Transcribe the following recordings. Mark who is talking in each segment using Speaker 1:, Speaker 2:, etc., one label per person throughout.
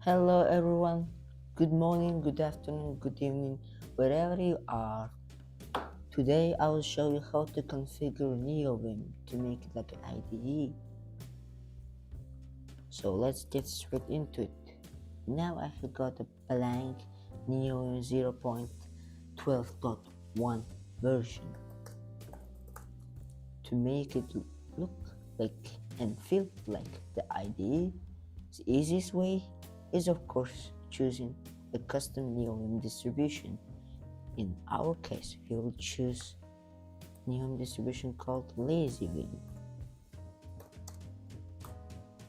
Speaker 1: Hello everyone, good morning, good afternoon, good evening, wherever you are. Today I will show you how to configure Neovim to make it like an IDE. So let's get straight into it. Now I have got a blank Neovim 0.12.1 version. To make it look like and feel like the IDE, the easiest way is of course choosing a custom Neovim distribution. In our case, we will choose Neovim distribution called Lazy.nvim.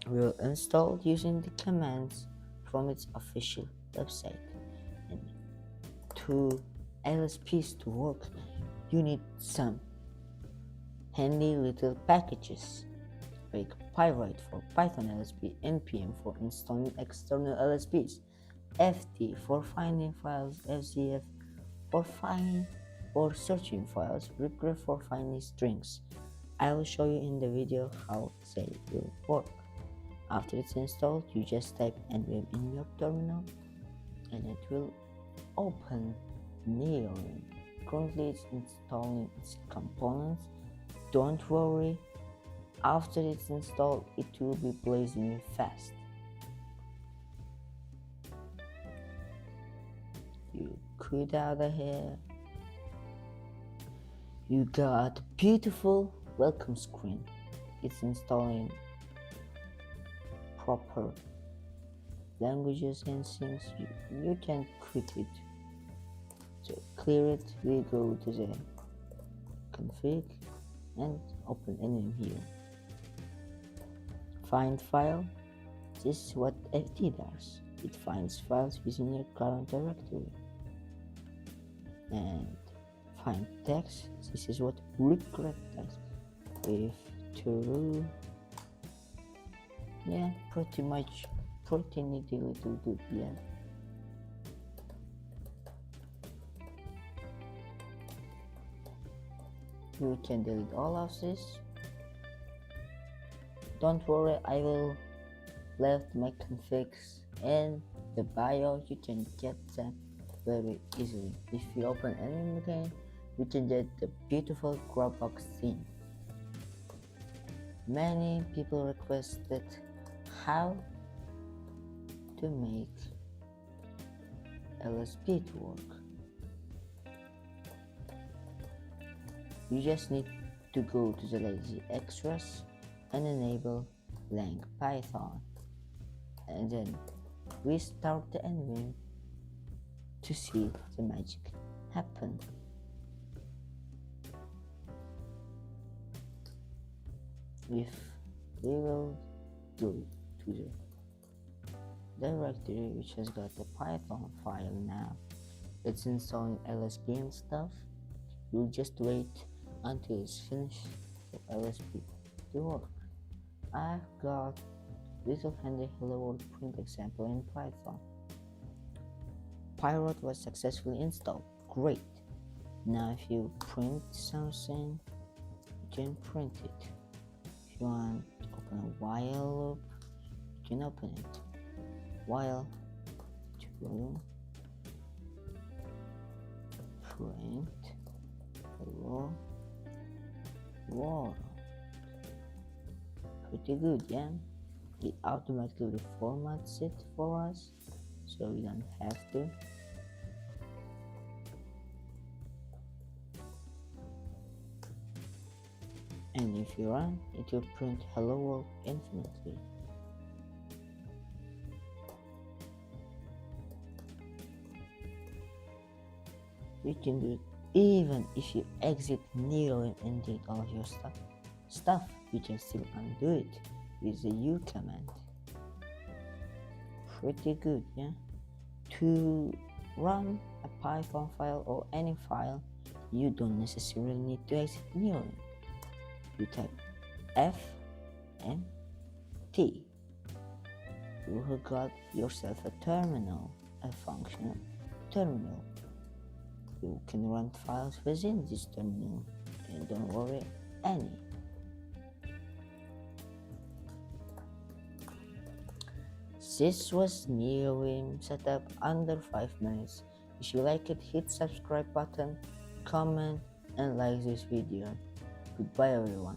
Speaker 1: We will install it using the commands from its official website. And to LSPs to work, you need some handy little packages like pyright for Python LSP, npm for installing external LSPs, ft for finding files, fzf for finding or searching files, ripgrep for finding strings. I will show you in the video how they will work. After it's installed, you just type nvim in your terminal and it will open Neovim. Currently it's installing its components. Don't worry, after it's installed it will be blazingly fast. You quit out of here. You got a beautiful welcome screen. It's installing proper languages and things. You can quit it. To clear it, we go to the config and open nvim here. Find file. This is what ft does. It finds files within your current directory. And find text. This is what ripgrep does. With true, yeah, pretty nitty little good, yeah. You can delete all of this. Don't worry, I will left my configs in the bio. You can get them very easily. If you open nvim again, you can get the beautiful Dropbox theme. Many people requested how to make LSP to work. You just need to go to the lazy extras and enable lang python, and then restart the nvim to see the magic happen. If we will go to the directory which has got the Python file now, it's installing LSP and stuff, you'll just wait until it's finished for LSP to work. I've got little handy hello world print example in Python. Pyright was successfully installed. Great. Now if you print something, you can print it. If you want to open a while loop, you can open it. While true print hello world. Pretty good, yeah? It automatically formats it for us, so we don't have to. And if you run, it will print hello world infinitely. You can do it even if you exit Neovim and delete all of your stuff. You can still undo it with the u command. Pretty good, yeah? To run a Python file or any file, you don't necessarily need to exit Neovim. You type F and T. You have got yourself a terminal, a functional terminal. You can run files within this terminal, and don't worry any. This was Neovim setup under 5 minutes. If you like it, hit subscribe button, comment, and like this video. Goodbye everyone.